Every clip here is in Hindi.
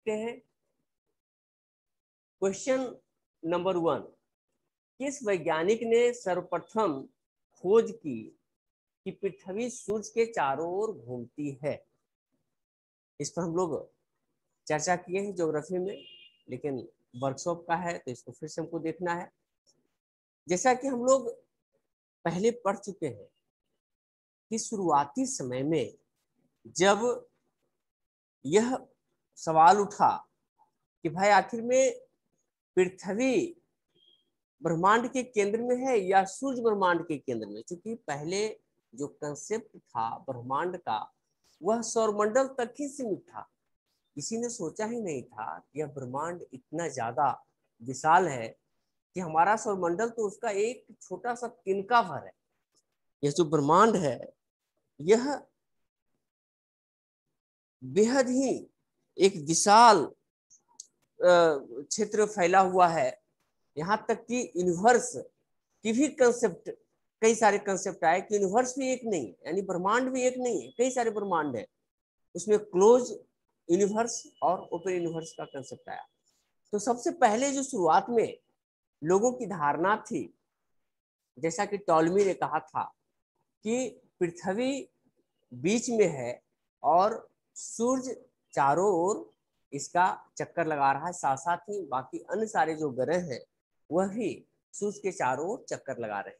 देखते हैं क्वेश्चन नंबर 1। किस वैज्ञानिक ने सर्वप्रथम खोज की कि पृथ्वी सूर्य के चारों ओर घूमती है? इस पर हम लोग चर्चा किए हैं ज्योग्राफी में, लेकिन वर्कशॉप का है तो इसको फिर से हमको देखना है। जैसा कि हम लोग पहले पढ़ चुके हैं कि शुरुआती समय में जब यह सवाल उठा कि भाई आखिर में पृथ्वी ब्रह्मांड के केंद्र में है या सूर्य ब्रह्मांड के केंद्र में, क्योंकि पहले जो कंसेप्ट था ब्रह्मांड का वह सौरमंडल तक ही सीमित था। किसी ने सोचा ही नहीं था कि यह ब्रह्मांड इतना ज्यादा विशाल है कि हमारा सौरमंडल तो उसका एक छोटा सा तिनका भर है। यह जो ब्रह्मांड है यह बेहद ही एक विशाल क्षेत्र फैला हुआ है। यहाँ तक कि यूनिवर्स की भी कंसेप्ट, कई सारे कंसेप्ट आए कि यूनिवर्स भी एक नहीं, यानी ब्रह्मांड भी एक नहीं है, कई सारे ब्रह्मांड है। उसमें क्लोज यूनिवर्स और ओपन यूनिवर्स का कंसेप्ट आया। तो सबसे पहले जो शुरुआत में लोगों की धारणा थी, जैसा कि टॉलमी ने कहा था कि पृथ्वी बीच में है और सूर्य चारों ओर इसका चक्कर लगा रहा है, साथ साथ ही बाकी अन्य सारे जो ग्रह हैं वह भी सूर्य के चारों ओर चक्कर लगा रहे हैं।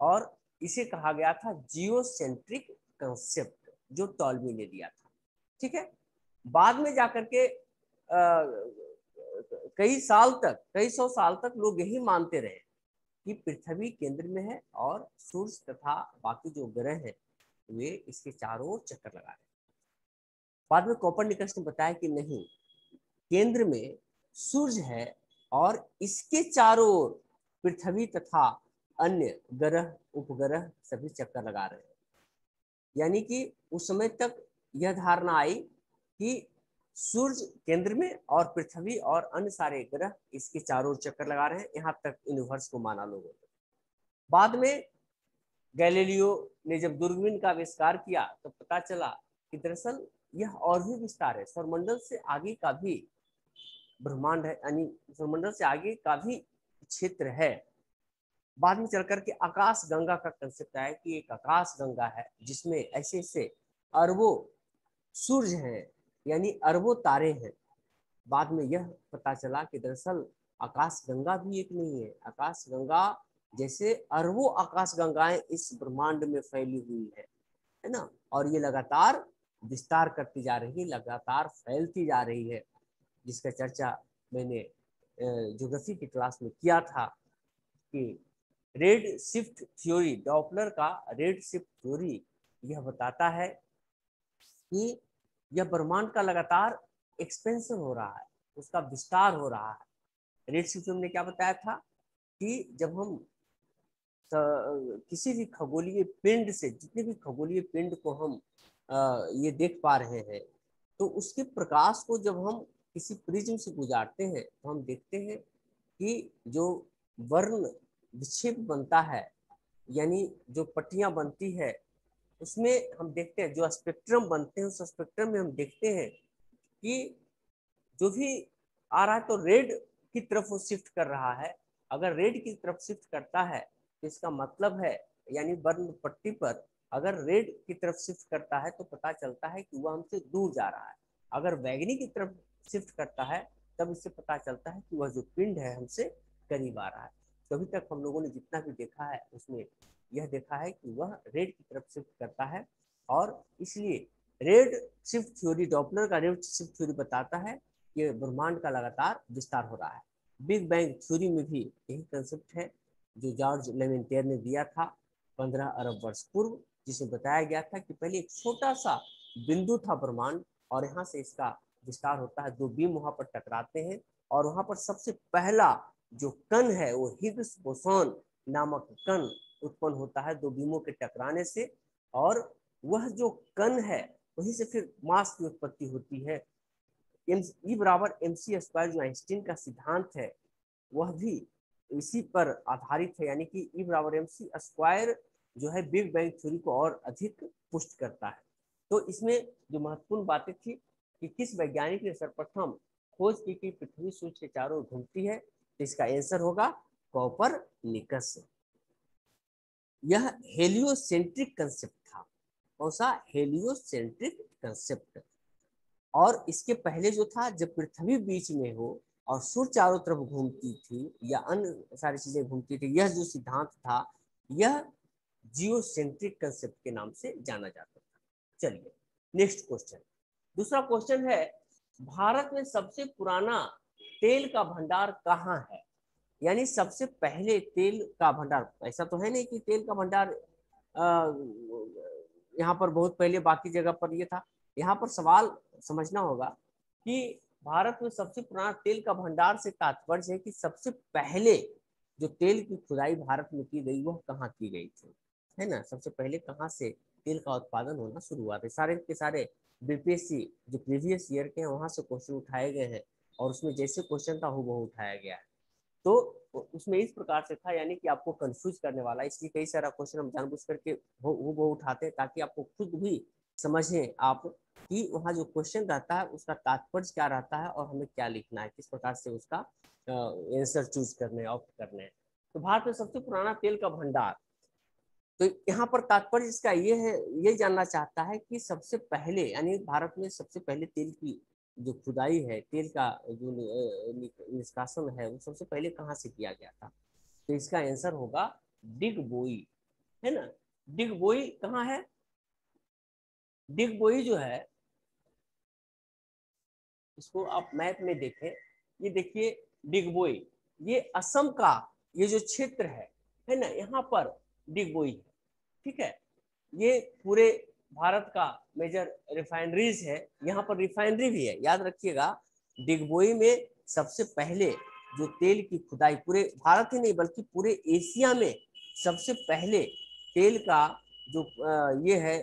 और इसे कहा गया था जियोसेंट्रिक कंसेप्ट, जो टॉलमी ने दिया था। ठीक है, बाद में जाकर के कई साल तक, कई सौ साल तक लोग यही मानते रहे कि पृथ्वी केंद्र में है और सूर्य तथा बाकी जो ग्रह हैं वे इसके चारों ओर चक्कर लगा रहे हैं। बाद में कोपरनिकस ने बताया कि नहीं, केंद्र में सूर्य है और इसके चारों ओर पृथ्वी तथा अन्य ग्रह उपग्रह सभी चक्कर लगा रहे हैं। यानी कि उस समय तक यह धारणा आई कि सूर्य केंद्र में और पृथ्वी और अन्य सारे ग्रह इसके चारों ओर चक्कर लगा रहे हैं। यहाँ तक यूनिवर्स को माना लोगों ने। बाद में गैलीलियो ने जब दूरबीन का आविष्कार किया तो पता चला कि दरअसल यह और भी विस्तार है, सौरमंडल से आगे का भी ब्रह्मांड है, यानी सौरमंडल से आगे का भी क्षेत्र है। बाद में चल करके आकाश गंगा का कंसेप्ट आया कि एक आकाश गंगा है जिसमें ऐसे ऐसे अरबों सूर्य हैं, यानी अरबों तारे हैं। बाद में यह पता चला कि दरअसल आकाश गंगा भी एक नहीं है, आकाश गंगा जैसे अरबों आकाश गंगाएं इस ब्रह्मांड में फैली हुई है ना। और ये लगातार विस्तार करती जा रही है, लगातार फैलती जा रही है, जिसका चर्चा मैंने ज्योग्राफी की क्लास में किया था कि रेड शिफ्ट थ्योरी, डॉपलर का रेड शिफ्ट थ्योरी यह बताता है कि यह ब्रह्मांड का लगातार एक्सपेंशन हो रहा है, उसका विस्तार हो रहा है। रेड शिफ्ट थ्योरी ने क्या बताया था कि जब हम किसी भी खगोलीय पिंड से, जितने भी खगोलीय पिंड को हम ये देख पा रहे हैं, तो उसके प्रकाश को जब हम किसी प्रिज्म से गुजारते हैं तो हम देखते हैं कि जो वर्ण विक्षेप बनता है, यानी जो पट्टियां बनती है, उसमें हम देखते हैं जो स्पेक्ट्रम बनते हैं, उस स्पेक्ट्रम में हम देखते हैं कि जो भी आ रहा है तो रेड की तरफ वो शिफ्ट कर रहा है। अगर रेड की तरफ शिफ्ट करता है तो इसका मतलब है, यानी वर्ण पट्टी पर अगर रेड की तरफ शिफ्ट करता है तो पता चलता है कि वह हमसे दूर जा रहा है। अगर बैगनी की तरफ शिफ्ट करता है तब इससे पता चलता है कि वह जो पिंड है हमसे करीब आ रहा है। तो अभी तक हम लोगों ने जितना भी देखा है उसमें यह देखा है कि वह रेड की तरफ शिफ्ट करता है, और इसलिए रेड शिफ्ट थ्योरी, डॉपलर का रेड शिफ्ट थ्योरी बताता है कि ब्रह्मांड का लगातार विस्तार हो रहा है। बिग बैंग थ्योरी में भी यही कंसेप्ट है जो जॉर्ज लेवेंटियर ने दिया था 15 अरब वर्ष पूर्व, जिसमें बताया गया था कि पहले एक छोटा सा बिंदु था ब्रह्मांड और यहाँ से इसका विस्तार होता है, दो बीम वहां पर टकराते हैं और वहां पर सबसे पहला जो कण है वो हिग्स बोसॉन नामक कण उत्पन्न होता है दो बीमों के टकराने से, और वह जो कण है वहीं से फिर मास की उत्पत्ति होती है। ई बराबर एम सी स्क्वायर जो आइंस्टीन का सिद्धांत है वह भी इसी पर आधारित है, यानी कि ई बराबर एम सी स्क्वायर जो है बिग बैंग थ्योरी को और अधिक पुष्ट करता है। तो इसमें जो महत्वपूर्ण बातें थी कि किस वैज्ञानिक ने सर्वप्रथम खोज की कि पृथ्वी सूर्य के चारों ओर घूमती है? तो इसका आंसर होगा कोपरनिकस। यह हेलियोसेंट्रिक कंसेप्ट था। कौन सा? Heliocentric concept. और इसके पहले जो था, जब पृथ्वी बीच में हो और सूर्य चारों तरफ घूमती थी या अन्य सारी चीजें घूमती थी, यह जो सिद्धांत था यह जियोसेंट्रिक कंसेप्ट के नाम से जाना जाता था। चलिए नेक्स्ट क्वेश्चन। दूसरा क्वेश्चन है, भारत में सबसे पुराना तेल का भंडार कहाँ है? यानी सबसे पहले तेल का भंडार, ऐसा तो है नहीं कि तेल का भंडार यहाँ पर बहुत पहले बाकी जगह पर ये था। यहाँ पर सवाल समझना होगा कि भारत में सबसे पुराना तेल का भंडार से तात्पर्य है कि सबसे पहले जो तेल की खुदाई भारत में की गई वह कहाँ की गई थी, है ना? सबसे पहले कहाँ से तेल का उत्पादन होना शुरू हुआ था। सारे के सारे बीपीएससी जो प्रीवियस ईयर के हैं वहां से क्वेश्चन उठाए गए हैं और उसमें जैसे क्वेश्चन था हूबहू उठाया गया है। तो उसमें इस प्रकार से था, यानी कि आपको कंफ्यूज करने वाला, इसलिए कई सारा क्वेश्चन हम जानबूझ करके वो उठाते हैं ताकि आपको खुद भी समझें आप कि वहाँ जो क्वेश्चन रहता है उसका तात्पर्य क्या रहता है और हमें क्या लिखना है, किस प्रकार से उसका आंसर चूज करने ऑप्ट करने हैं। तो भारत में सबसे पुराना तेल का भंडार, तो यहाँ पर तात्पर्य इसका ये है, ये जानना चाहता है कि सबसे पहले यानी भारत में सबसे पहले तेल की जो खुदाई है, तेल का जो निष्कासन है वो सबसे पहले कहाँ से किया गया था? तो इसका आंसर होगा डिगबोई, है ना? डिगबोई कहाँ है? डिगबोई जो है, इसको आप मैप में देखें, ये देखिए डिगबोई, ये असम का ये जो क्षेत्र है ना, यहाँ पर डिगबोई है। ठीक है, ये पूरे भारत का मेजर रिफाइनरीज है, यहाँ पर रिफाइनरी भी है, याद रखिएगा। डिगबोई में सबसे पहले जो तेल की खुदाई पूरे भारत ही नहीं बल्कि पूरे एशिया में सबसे पहले तेल का जो ये है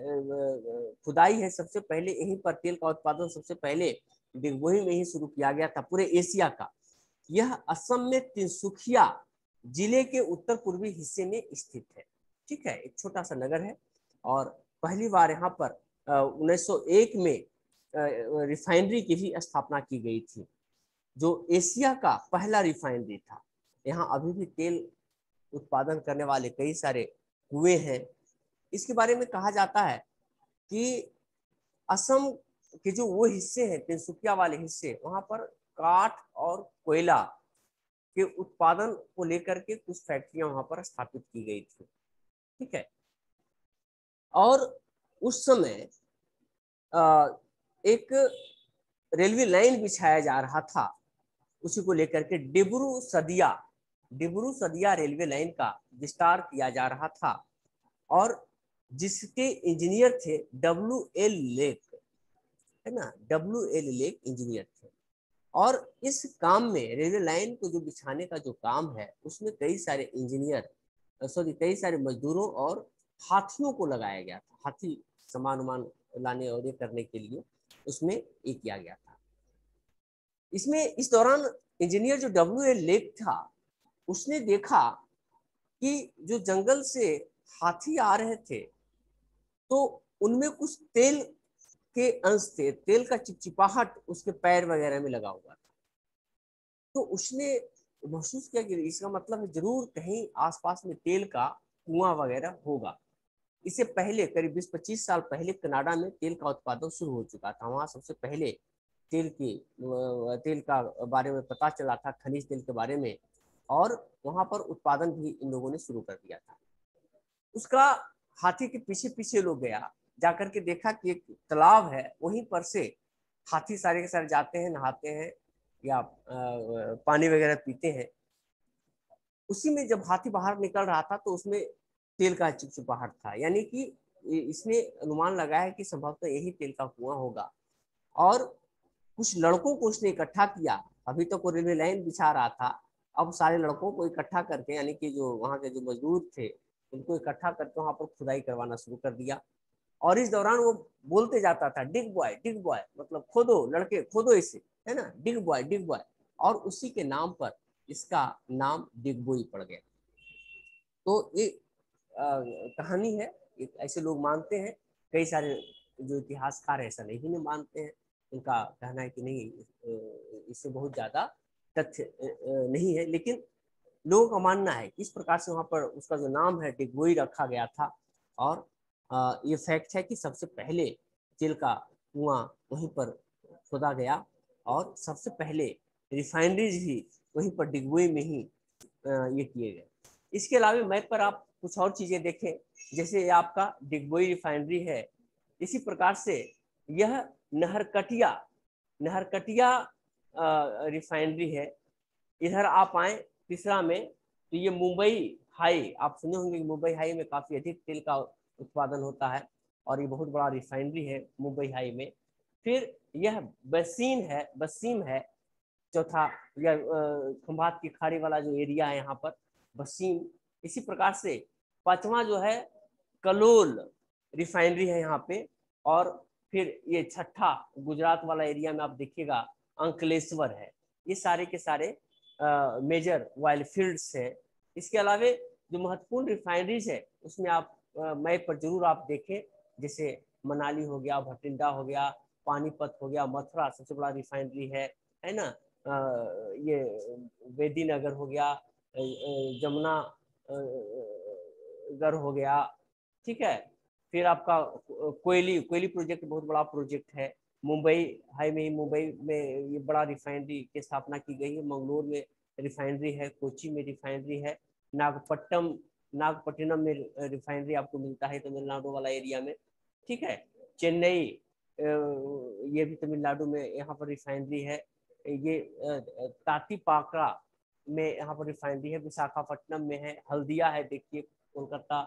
खुदाई है, सबसे पहले यहीं पर तेल का उत्पादन सबसे पहले डिगबोई में ही शुरू किया गया था पूरे एशिया का। यह असम में तिनसुकिया जिले के उत्तर पूर्वी हिस्से में स्थित है। ठीक है, एक छोटा सा नगर है और पहली बार यहाँ पर 1901 में रिफाइनरी की भी स्थापना की गई थी, जो एशिया का पहला रिफाइनरी था। यहाँ अभी भी तेल उत्पादन करने वाले कई सारे कुएं हैं। इसके बारे में कहा जाता है कि असम के जो वो हिस्से हैं, तिनसुकिया वाले हिस्से, वहां पर काठ और कोयला के उत्पादन को लेकर के कुछ फैक्ट्रियां वहां पर स्थापित की गई थी। ठीक है, और उस समय एक रेलवे लाइन बिछाया जा रहा था, उसी को लेकर के डिब्रू सदिया रेलवे लाइन का विस्तार किया जा रहा था और जिसके इंजीनियर थे WL लेक, है ना? WL लेक इंजीनियर थे। और इस काम में रेलवे लाइन को जो बिछाने का जो काम है उसमें कई सारे इंजीनियर कई सारे मजदूरों और हाथियों को लगाया गया था। हाथी सामान उमान लाने और ये करने के लिए उसमें ये किया गया था। इसमें इस दौरान इंजीनियर जो WL लेक था उसने देखा कि जो जंगल से हाथी आ रहे थे तो उनमें कुछ तेल के अंश थे, तेल का चिपचिपाहट उसके पैर वगैरह में लगा हुआ था। तो उसने महसूस किया कि इसका मतलब है जरूर कहीं आसपास में तेल का कुआं वगैरह होगा। इससे पहले करीब 20-25 साल पहले कनाडा में तेल का उत्पादन शुरू हो चुका था। वहां सबसे पहले तेल का बारे में पता चला था, खनिज तेल के बारे में, और वहां पर उत्पादन भी इन लोगों ने शुरू कर दिया था। उसका हाथी के पीछे पीछे लोग गया, जाकर के देखा कि एक तालाब है, वहीं पर से हाथी सारे के सारे जाते हैं, नहाते हैं या पानी वगैरह पीते हैं। उसी में जब हाथी बाहर निकल रहा था तो उसमें तेल का चिपचिपाहट था, यानी कि इसने अनुमान लगाया कि संभवतः यही तेल का कुआं होगा। और कुछ लड़कों को उसने इकट्ठा किया, अभी तक तो वो रेलवे लाइन बिछा रहा था, अब सारे लड़कों को इकट्ठा करके, यानी कि जो वहाँ के जो मजदूर थे उनको इकट्ठा करके वहाँ पर खुदाई करवाना शुरू कर दिया। और इस दौरान वो बोलते जाता था डिग बॉय, मतलब खोदो लड़के, खोदो इसे, है ना? डिग बॉय, और उसी के नाम पर इसका नाम डिगबोई पड़ गया। तो ये कहानी है, ऐसे लोग मानते हैं, कई सारे जो इतिहासकार ऐसा नहीं मानते हैं। उनका कहना है कि नहीं, इससे बहुत ज़्यादा तथ्य नहीं है, लेकिन लोगों का मानना है कि इस प्रकार से वहाँ पर उसका जो नाम है डिगबोई रखा गया था। और ये फैक्ट है कि सबसे पहले तेल का कुआं वहीं पर खोदा गया और सबसे पहले रिफाइनरीज भी वहीं पर डिगबोई में ही ये किए गए। इसके अलावा मैप पर आप कुछ और चीज़ें देखें, जैसे ये आपका डिगबोई रिफाइनरी है, इसी प्रकार से यह नहरकटिया रिफाइनरी है। इधर आप आए तीसरा में, तो ये मुंबई हाई, आप सुने होंगे कि मुंबई हाई में काफ़ी अधिक तेल का उत्पादन होता है और ये बहुत बड़ा रिफाइनरी है मुंबई हाई में। फिर यह वसीम है चौथा, या खंभात की खाड़ी वाला जो एरिया है यहाँ पर वसीम। इसी प्रकार से पांचवा जो है कलोल रिफाइनरी है यहाँ पे। और फिर ये छठा गुजरात वाला एरिया में आप देखिएगा अंकलेश्वर है। ये सारे के सारे मेजर ऑयल फील्ड्स है। इसके अलावा जो महत्वपूर्ण रिफाइनरीज है उसमें आप मैप पर जरूर आप देखें, जैसे मनाली हो गया, भटिंडा हो गया, पानीपत हो गया, मथुरा सबसे बड़ा रिफाइनरी है ना, ये वेदीनगर हो गया, जमुना गर हो गया, ठीक है। फिर आपका कोयली प्रोजेक्ट बहुत बड़ा प्रोजेक्ट है मुंबई हाई में ही। मुंबई में ये बड़ा रिफाइनरी की स्थापना की गई है। मंगलोर में रिफाइनरी है, कोची में रिफाइनरी है, नागपट्टिनम में रिफाइनरी आपको मिलता है तमिलनाडु वाला एरिया में, ठीक है। चेन्नई ये भी तमिलनाडु में यहाँ पर रिफाइनरी है। ये तातीपाकड़ा में यहाँ पर रिफाइनरी है, विशाखापट्टनम में है, हल्दिया है देखिए कोलकाता।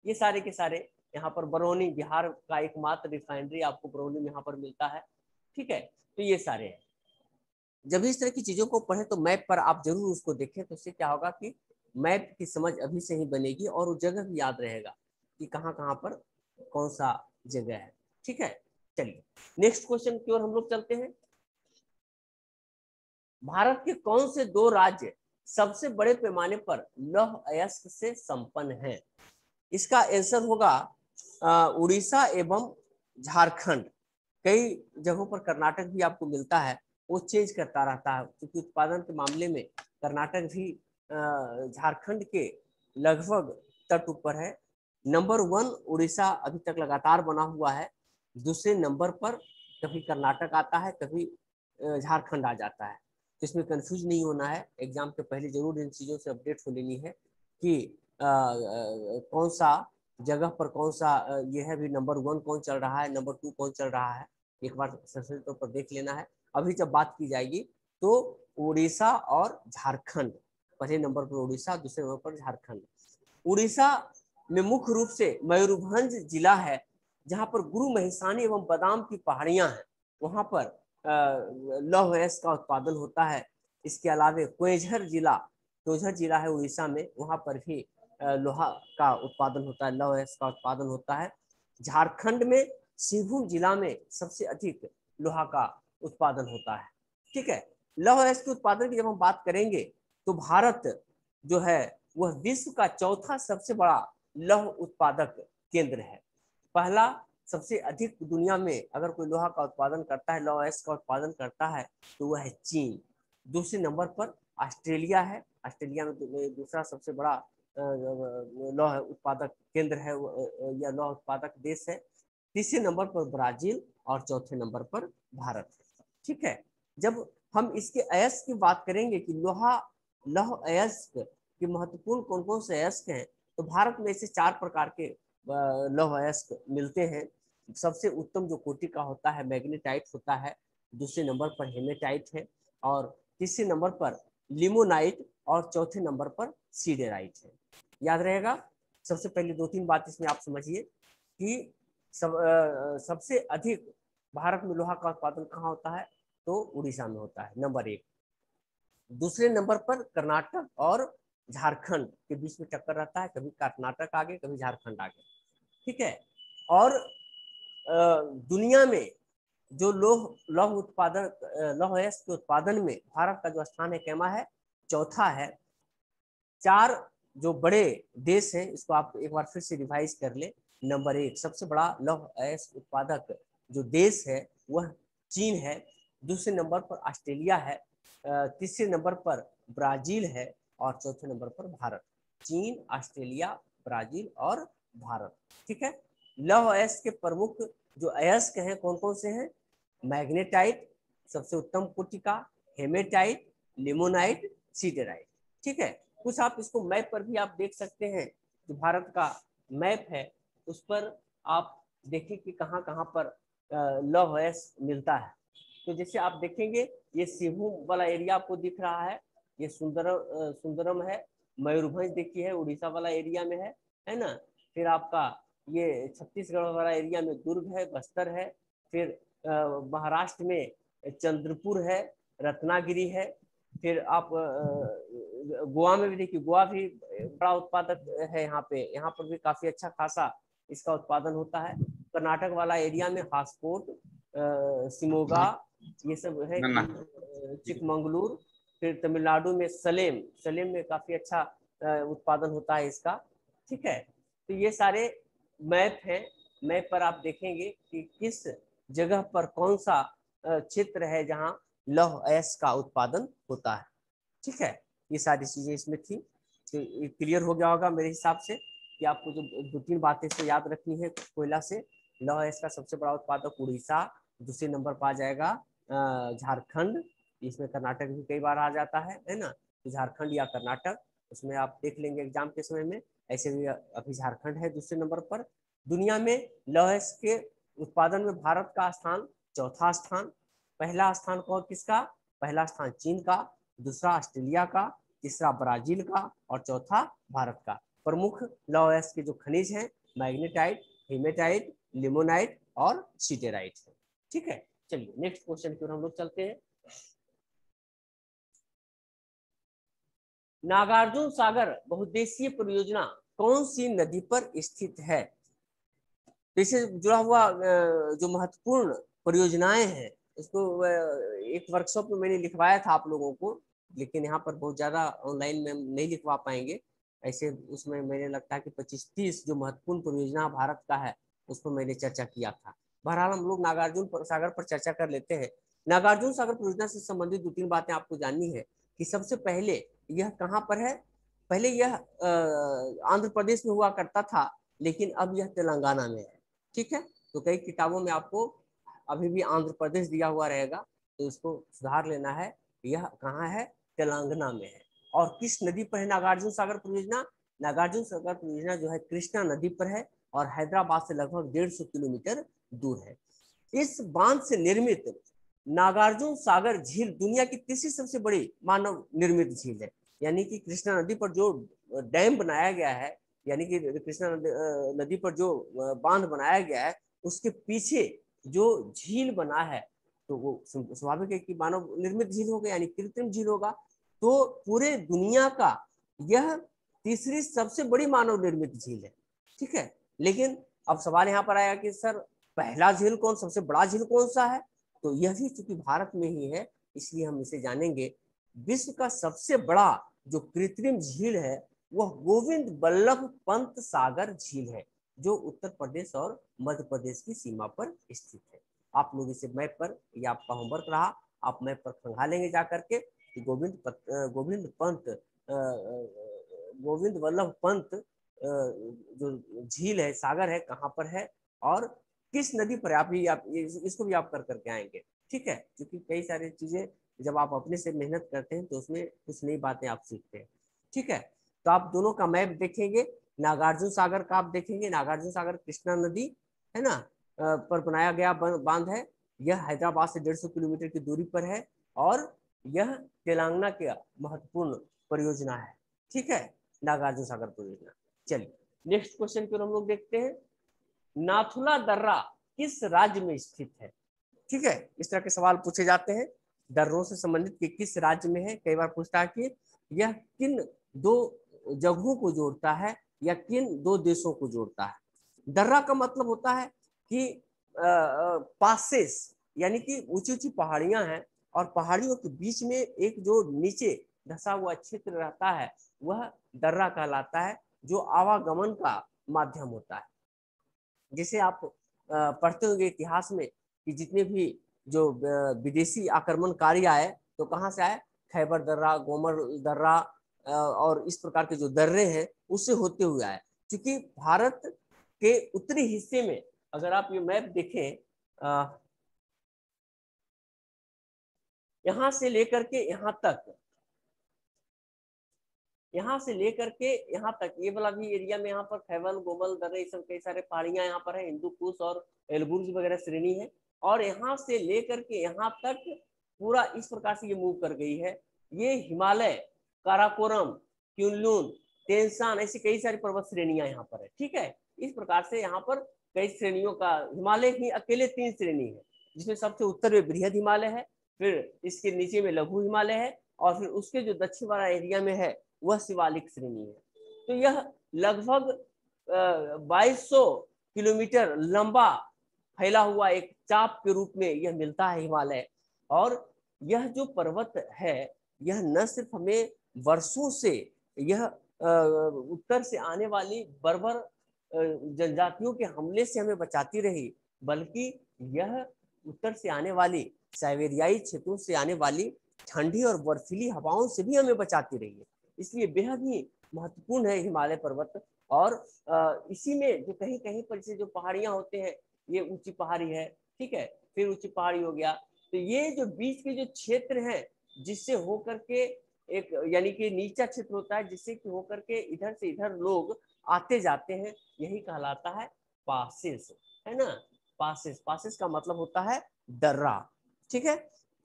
ये सारे के सारे यहाँ पर बरौनी, बिहार का एकमात्र रिफाइनरी आपको बरौनी में यहाँ पर मिलता है, ठीक है। तो ये सारे हैं। जब इस तरह की चीजों को पढ़े तो मैप पर आप जरूर उसको देखें, तो इससे क्या होगा कि मैप की समझ अभी से ही बनेगी और वो जगह भी याद रहेगा कि कहाँ कहाँ पर कौन सा जगह है, ठीक है। चलिए नेक्स्ट क्वेश्चन की ओर हम लोग चलते हैं। भारत के कौन से दो राज्य सबसे बड़े पैमाने पर लौह अयस्क से संपन्न हैं? इसका आंसर होगा उड़ीसा एवं झारखंड। कई जगहों पर कर्नाटक भी आपको मिलता है, वो चेंज करता रहता है, क्योंकि उत्पादन के मामले में कर्नाटक भी झारखंड के लगभग तट ऊपर है। नंबर 1 उड़ीसा अभी तक लगातार बना हुआ है। दूसरे नंबर पर कभी कर्नाटक आता है, कभी झारखंड आ जाता है। तो इसमें कंफ्यूज नहीं होना है, एग्जाम के पहले जरूर इन चीज़ों से अपडेट हो लेनी है कि कौन सा जगह पर कौन सा ये है, भी नंबर 1 कौन चल रहा है, नंबर 2 कौन चल रहा है, एक बार सरसरी तौर पर देख लेना है। अभी जब बात की जाएगी तो उड़ीसा और झारखंड, पहले नंबर पर उड़ीसा, दूसरे नंबर पर झारखंड। उड़ीसा में मुख्य रूप से मयूरभंज जिला है, जहाँ पर गुरु महिसानी एवं बादाम की पहाड़ियां हैं, वहाँ पर लौह अयस्क का उत्पादन होता है। इसके अलावा क्वेझर जिला है उड़ीसा में, वहाँ पर भी लोहा का उत्पादन होता है, लौह अयस्क का उत्पादन होता है। झारखंड में सिंहभूम जिला में सबसे अधिक लोहा का उत्पादन होता है, ठीक है। लौह अयस्क के उत्पादन की जब हम बात करेंगे तो भारत जो है वह विश्व का चौथा सबसे बड़ा लौह उत्पादक केंद्र है। पहला सबसे अधिक दुनिया में अगर कोई लोहा का उत्पादन करता है, लौह अयस्क का उत्पादन करता है, तो वह है चीन। दूसरे नंबर पर ऑस्ट्रेलिया है, ऑस्ट्रेलिया में दूसरा सबसे बड़ा लौह उत्पादक केंद्र है या लौह उत्पादक देश है। तीसरे नंबर पर ब्राजील और चौथे नंबर पर भारत, ठीक है। जब हम इसके अयस्क की बात करेंगे कि लौह अयस्क के महत्वपूर्ण कौन कौन से अयस्क हैं, तो भारत में ऐसे 4 प्रकार के लौह अयस्क मिलते हैं। सबसे उत्तम जो कोटि का होता है मैग्नेटाइट होता है, दूसरे नंबर पर हेमेटाइट है, और तीसरे नंबर पर लिमोनाइट, और चौथे नंबर पर सीडेराइट है। याद रहेगा। सबसे पहले 2-3 बात इसमें आप समझिए कि सबसे अधिक भारत में लोहा का उत्पादन कहाँ होता है, तो उड़ीसा में होता है, नंबर 1। दूसरे नंबर पर कर्नाटक और झारखंड के बीच में टक्कर रहता है, कभी कर्नाटक आगे कभी झारखंड आगे, ठीक है। और दुनिया में जो लौह अयस्क के उत्पादन में भारत का जो स्थान है कैमा है, चौथा है। 4 जो बड़े देश हैं, इसको आप एक बार फिर से रिवाइज कर ले। नंबर 1 सबसे बड़ा लौह अयस्क उत्पादक जो देश है वह चीन है, दूसरे नंबर पर ऑस्ट्रेलिया है, तीसरे नंबर पर ब्राजील है और चौथे नंबर पर भारत। चीन, ऑस्ट्रेलिया, ब्राजील और भारत। ठीक है। लौह अयस्क के प्रमुख जो अयस्क हैं कौन कौन से हैं? मैग्नेटाइट सबसे उत्तम कोटि का, हेमेटाइट, लिमोनाइट, सीडेराइट। ठीक है। कुछ आप इसको मैप पर भी आप देख सकते हैं, जो भारत का मैप है उस पर आप देखिए कि कहाँ कहाँ पर लौह अयस्क मिलता है। तो जैसे आप देखेंगे ये सिंहभूम वाला एरिया आपको दिख रहा है, ये सुंदरम है, मयूरभंज देखिए है उड़ीसा वाला एरिया में है ना। फिर आपका ये छत्तीसगढ़ वाला एरिया में दुर्ग है, बस्तर है। फिर महाराष्ट्र में चंद्रपुर है, रत्नागिरी है। फिर आप गोवा में भी देखिए, गोवा भी बड़ा उत्पादक है यहाँ पे, यहाँ पर भी काफी अच्छा खासा इसका उत्पादन होता है। कर्नाटक वाला एरिया में हासकोट, शिमोगा, ये सब है, चिकमंगलुरु। फिर तमिलनाडु में सलेम में काफी अच्छा उत्पादन होता है इसका। ठीक है। तो ये सारे मैप हैं, मैप पर आप देखेंगे कि किस जगह पर कौन सा क्षेत्र है जहाँ लौह अयस्क का उत्पादन होता है। ठीक है। ये सारी चीजें इसमें थी, तो क्लियर हो गया होगा मेरे हिसाब से कि आपको जो 2-3 बातें से याद रखनी है। कोयला से लौह अयस्क का सबसे बड़ा उत्पादक उड़ीसा, दूसरे नंबर पर आ जाएगा झारखंड, इसमें कर्नाटक भी कई बार आ जाता है ना। तो झारखंड या कर्नाटक, उसमें आप देख लेंगे एग्जाम के समय में। ऐसे भी अभी झारखंड है दूसरे नंबर पर। दुनिया में लौह अयस्क के उत्पादन में भारत का स्थान चौथा स्थान। पहला स्थान कौन किसका? पहला स्थान चीन का, दूसरा ऑस्ट्रेलिया का, तीसरा ब्राजील का और चौथा भारत का। प्रमुख लौह अयस्क के जो खनिज हैं मैग्नेटाइट, हेमेटाइट, लिमोनाइट और सीटेराइट है। ठीक है। चलिए नेक्स्ट क्वेश्चन की ओर हम लोग चलते हैं। नागार्जुन सागर बहुउद्देशीय परियोजना कौन सी नदी पर स्थित है? इससे जुड़ा हुआ जो महत्वपूर्ण परियोजनाएं हैं उसको एक वर्कशॉप में मैंने लिखवाया था आप लोगों को, लेकिन यहाँ पर बहुत ज्यादा ऑनलाइन में नहीं लिखवा पाएंगे। ऐसे उसमें मैंने लगता है कि 25-30 जो महत्वपूर्ण परियोजना भारत का है उस पर मैंने चर्चा किया था। बहरहाल हम लोग नागार्जुन सागर पर चर्चा कर लेते हैं। नागार्जुन सागर परियोजना से संबंधित 2-3 बातें आपको जाननी है कि सबसे पहले यह कहाँ पर है। पहले यह आंध्र प्रदेश में हुआ करता था, लेकिन अब यह तेलंगाना में है। ठीक है। तो कई किताबों में आपको अभी भी आंध्र प्रदेश दिया हुआ रहेगा, तो इसको सुधार लेना है। यह कहाँ है? तेलंगाना में है। और किस नदी पर है नागार्जुन सागर परियोजना? नागार्जुन सागर परियोजना जो है कृष्णा नदी पर है और हैदराबाद से लगभग 150 किलोमीटर दूर है। इस बांध से निर्मित नागार्जुन सागर झील दुनिया की तीसरी सबसे बड़ी मानव निर्मित झील है। यानी कि कृष्णा नदी पर जो डैम बनाया गया है, यानी कि कृष्णा नदी पर जो बांध बनाया गया है उसके पीछे जो झील बना है तो वो स्वाभाविक है कि मानव निर्मित झील होगा, यानी कृत्रिम झील होगा। तो पूरे दुनिया का यह तीसरी सबसे बड़ी मानव निर्मित झील है। ठीक है। लेकिन अब सवाल यहाँ पर आया कि सर पहला झील कौन, सबसे बड़ा झील कौन सा है? तो यह भी चूंकि भारत में ही है इसलिए हम इसे जानेंगे। विश्व का सबसे बड़ा जो कृत्रिम झील है वह गोविंद बल्लभ पंत सागर झील है, जो उत्तर प्रदेश और मध्य प्रदेश की सीमा पर स्थित है। आप लोग इसे मैप पर, यह आपका होमवर्क रहा, आप मैप पर खंगा लेंगे जाकर के कि गोविंद वल्लभ पंत जो झील है, सागर है, कहाँ पर है और किस नदी पर है। आप इसको भी आप कर करके आएंगे। ठीक है। क्योंकि कई सारी चीजें जब आप अपने से मेहनत करते हैं तो उसमें कुछ नई बातें आप सीखते हैं। ठीक है। तो आप दोनों का मैप देखेंगे, नागार्जुन सागर का आप देखेंगे। नागार्जुन सागर कृष्णा नदी है ना पर बनाया गया बांध है। यह हैदराबाद से 150 किलोमीटर की दूरी पर है और यह तेलंगाना की महत्वपूर्ण परियोजना है। ठीक है, नागार्जुन सागर परियोजना। चलिए नेक्स्ट क्वेश्चन की ओर हम लोग देखते हैं। नाथुला दर्रा किस राज्य में स्थित है? ठीक है, इस तरह के सवाल पूछे जाते हैं दर्रों से संबंधित कि किस राज्य में है। कई बार पूछता है कि यह किन दो जगहों को जोड़ता है या किन दो देशों को जोड़ता है। दर्रा का मतलब होता है कि पासेस, यानी कि ऊंची ऊंची पहाड़ियां हैं और पहाड़ियों के बीच में एक जो नीचे धसा हुआ क्षेत्र रहता है वह दर्रा कहलाता है, जो आवागमन का माध्यम होता है। जैसे आप पढ़ते होंगे इतिहास में कि जितने भी जो विदेशी आक्रमणकारी आए तो कहाँ से आए, खैबर दर्रा, गोमर दर्रा और इस प्रकार के जो दर्रे हैं उससे होते हुए आए। क्योंकि भारत के उत्तरी हिस्से में अगर आप ये मैप देखें, यहां से लेकर के यहां तक, यहाँ से लेकर के यहाँ तक ये वाला भी एरिया में यहाँ पर खैबर गोमल दर्रे ये सब कई सारे पहाड़ियां यहाँ पर है, हिंदू कुश और एलबुर्ज वगैरह श्रेणी है। और यहाँ से लेकर के यहाँ तक पूरा इस प्रकार से ये मूव कर गई है। ये हिमालय, काराकोरम, क्युनलुन, तेंसान ऐसी कई सारी पर्वत श्रेणियां यहाँ पर है। ठीक है, इस प्रकार से यहाँ पर कई श्रेणियों का, हिमालय ही अकेले 3 श्रेणी है, जिसमें सबसे उत्तर में बृहद हिमालय है, फिर इसके नीचे में लघु हिमालय है, और फिर उसके जो दक्षिण वाला एरिया में है वह शिवालिक श्रेणी है। तो यह लगभग 2200 किलोमीटर लंबा फैला हुआ एक चाप के रूप में यह मिलता है हिमालय। और यह जो पर्वत है यह न सिर्फ हमें वर्षों से यह उत्तर से आने वाली बर्बर जनजातियों के हमले से हमें बचाती रही, बल्कि यह उत्तर से आने वाली साइबेरियाई क्षेत्रों से आने वाली ठंडी और बर्फीली हवाओं से भी हमें बचाती रही है। इसलिए बेहद ही महत्वपूर्ण है हिमालय पर्वत। और इसी में जो कहीं कहीं पर जैसे जो पहाड़ियां होते हैं, ये ऊंची पहाड़ी है, ठीक है, फिर ऊंची पहाड़ी हो गया, तो ये जो बीच के जो क्षेत्र हैं जिससे होकर के एक यानी कि नीचा क्षेत्र होता है, जिससे कि होकर के इधर से इधर लोग आते जाते हैं, यही कहलाता है पासेस, है ना। पासेस, पासेस का मतलब होता है दर्रा। ठीक है,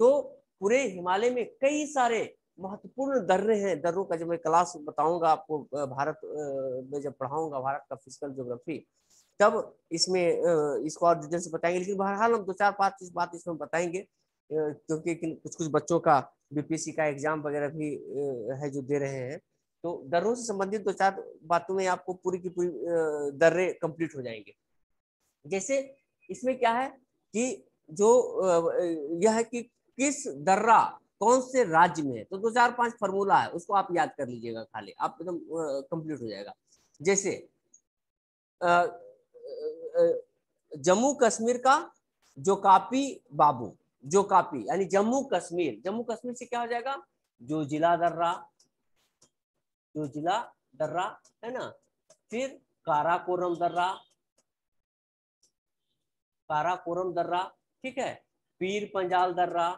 तो पूरे हिमालय में कई सारे महत्वपूर्ण दर्रे हैं। दर्रों का जब मैं क्लास बताऊंगा आपको, भारत में जब पढ़ाऊंगा भारत का फिजिकल ज्योग्राफी, तब इसमें इसको और डिटेल से बताएंगे। लेकिन बहरहाल हम 2-4-5 बात इसमें बताएंगे, क्योंकि कुछ कुछ बच्चों का बीपीएससी का एग्जाम वगैरह भी है जो दे रहे हैं, तो दर्रों से संबंधित 2-4 बातों में आपको पूरी की पूरी दर्रे कंप्लीट हो जाएंगे। जैसे इसमें क्या है कि जो यह है कि किस दर्रा कौन से राज्य में है, तो 2-4-5 फॉर्मूला है, उसको आप याद कर लीजिएगा, खाली आप एकदम कंप्लीट हो जाएगा। जैसे जम्मू कश्मीर का जोकापी बाबू, जोकापी यानी जम्मू कश्मीर, जम्मू कश्मीर से क्या हो जाएगा, जो जिला दर्रा, जो जिला दर्रा, है ना। फिर काराकोरम दर्रा, काराकोरम दर्रा, ठीक है, पीर पंजाल दर्रा,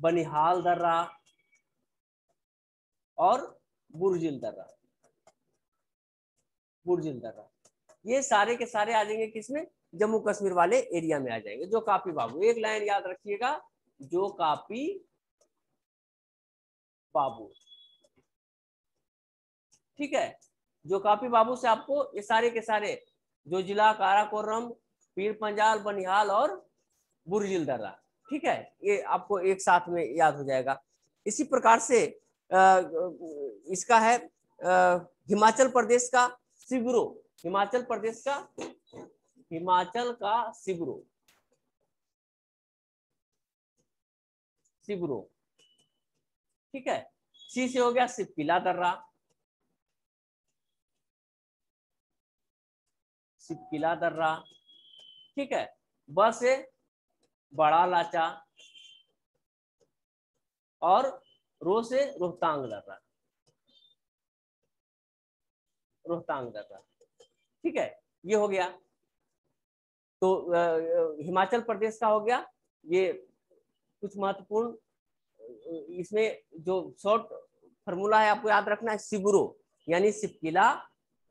बनिहाल दर्रा और बुर्जिल दर्रा, बुर्जिल दर्रा, ये सारे के सारे आ जाएंगे किसमें, जम्मू कश्मीर वाले एरिया में आ जाएंगे। जो कापी बाबू, एक लाइन याद रखिएगा, जो कापी बाबू, ठीक है। जो कापी बाबू से आपको ये सारे के सारे जो जिला, काराकोरम, पीर पंजाल, बनिहाल और बुर्जिल दर्रा, ठीक है, ये आपको एक साथ में याद हो जाएगा। इसी प्रकार से इसका है हिमाचल प्रदेश का सिबरो, हिमाचल प्रदेश का, हिमाचल का सिबरो, सिबरो, ठीक है। सी से हो गया सिपकिला दर्रा, सिपकिला दर्रा, ठीक है। ब से बड़ा लाचा और रो से रोहतांग दर्रा, रोहतांग दर्रा, ठीक है, ये हो गया। तो हिमाचल प्रदेश का हो गया। ये कुछ महत्वपूर्ण इसमें जो शॉर्ट फॉर्मूला है आपको याद रखना है, सिबरो यानी सिपकिला,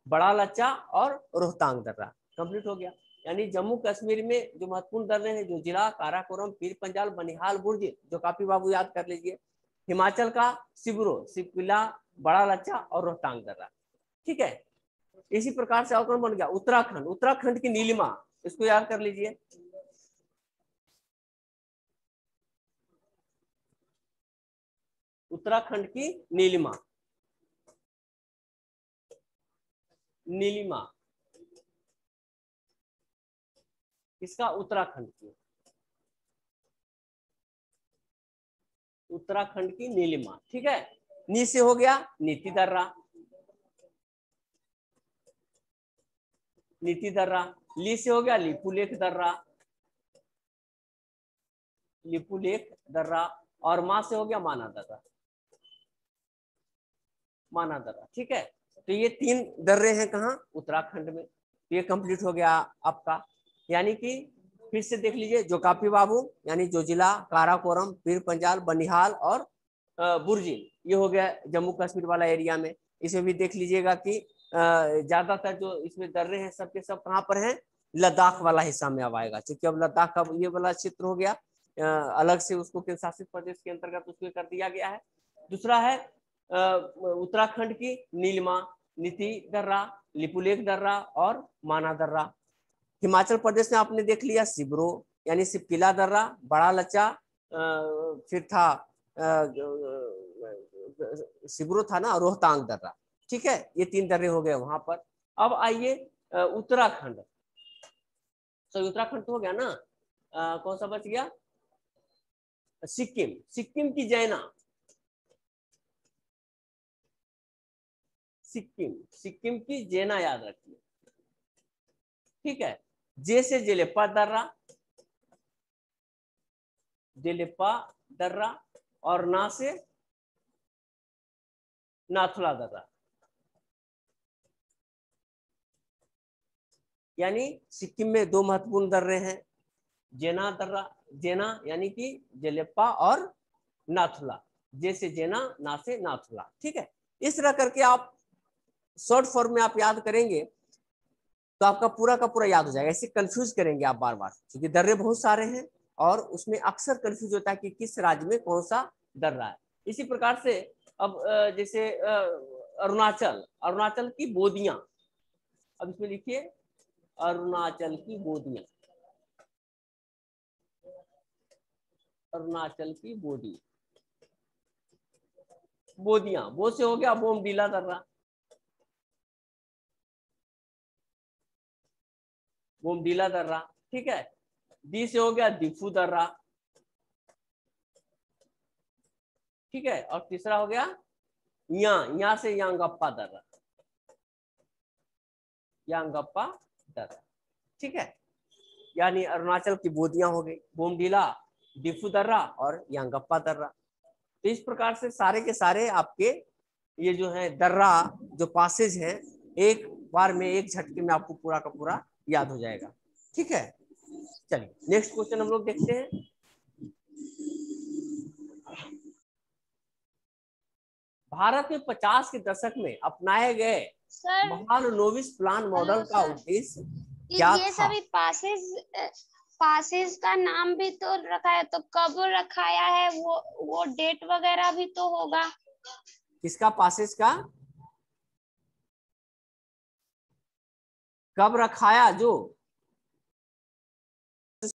बड़ा लच्चा और रोहतांग दर्रा, कंप्लीट हो गया। यानी जम्मू कश्मीर में जो महत्वपूर्ण दर्रे हैं, जो जिला, काराकोरम, पीर पंजाल, बनिहाल, बुर्जिल, जो काफी बाबू याद कर लीजिए। हिमाचल का सिबरो, सिपकिला, बड़ा लच्चा और रोहतांग दर्रा, ठीक है। इसी प्रकार से और कौन बन गया, उत्तराखंड, उत्तराखंड की नीलिमा, इसको याद कर लीजिए। उत्तराखंड की नीलिमा, नीलिमा किसका, उत्तराखंड की, उत्तराखंड की नीलिमा, ठीक है। नी से हो गया नीति दर्रा, नीति दर्रा, ली से हो गया लिपुलेख दर्रा, लिपुलेख दर्रा, और माँ से हो गया माना दर्रा, माना दर्रा। ठीक है, तो ये 3 दर्रे हैं कहाँ, उत्तराखंड में। तो ये कंप्लीट हो गया आपका। यानी कि फिर से देख लीजिए, जोकापी बाबू यानी जोजिला, काराकोरम, पीर पंजाल, बनिहाल और बुर्जिन, ये हो गया जम्मू कश्मीर वाला एरिया में। इसमें भी देख लीजिएगा कि ज्यादातर जो इसमें दर्रे हैं सबके सब कहाँ पर हैं, लद्दाख वाला हिस्सा में अब आएगा, क्योंकि अब लद्दाख का ये वाला क्षेत्र हो गया अलग से, उसको केंद्र शासित प्रदेश के अंतर्गत उसमें कर दिया गया है। दूसरा है उत्तराखंड की नीलमा, नीति दर्रा, लिपुलेख दर्रा और माना दर्रा। हिमाचल प्रदेश में आपने देख लिया सिब्रो यानी सिपकिला दर्रा, बड़ा लच्चा, फिर था सिब्रो था ना, रोहतांग दर्रा। ठीक है, ये 3 दर्रे हो गए वहां पर। अब आइए उत्तराखंड, तो उत्तराखंड तो हो गया ना, कौन सा बच गया, सिक्किम, सिक्किम की जैना, सिक्किम, सिक्किम की जेना याद रखिए। ठीक है, जे से जेलेपा दर्रा, जेलेपा दर्रा, और ना से नाथुला दर्रा। यानी सिक्किम में 2 महत्वपूर्ण दर्रे हैं, जेना दर्रा, जेना यानी कि जेलेपा और नाथुला, जे से जेना, ना से नाथुला। ठीक है, इस तरह करके आप शॉर्ट फॉर्म में आप याद करेंगे तो आपका पूरा का पूरा याद हो जाएगा। ऐसे कंफ्यूज करेंगे आप बार बार, क्योंकि दर्रे बहुत सारे हैं और उसमें अक्सर कंफ्यूज होता है कि किस राज्य में कौन सा दर्रा है। इसी प्रकार से अब जैसे अरुणाचल, अरुणाचल की बोदियां, अब इसमें लिखिए अरुणाचल की बोदियां, अरुणाचल की बोदी, बोदियां, वो से हो गया बोमडीला दर्रा, बोमडीला दर्रा। ठीक है, दी से हो गया दिफू दर्रा। ठीक है, और तीसरा हो गया यहाँ से यांगप्पा दर्रा, यांगप्पा दर्रा। ठीक है, यानी अरुणाचल की बोदियां हो गई, बोमडीला, डिफू दर्रा और यांगप्पा दर्रा। तो इस प्रकार से सारे के सारे आपके ये जो है दर्रा जो पासेज हैं, एक बार में एक झटके में आपको पूरा का पूरा याद हो जाएगा। ठीक है, चलिए नेक्स्ट क्वेश्चन हम लोग देखते हैं। भारत में 50 के दशक में अपनाए गए महालनोबिस प्लान मॉडल का उद्देश्य क्या ये था? सभी पासेस का नाम भी तो रखा है, तो कब रखाया है वो डेट वगैरह भी तो होगा। किसका पासेज का, कब रखाया, जो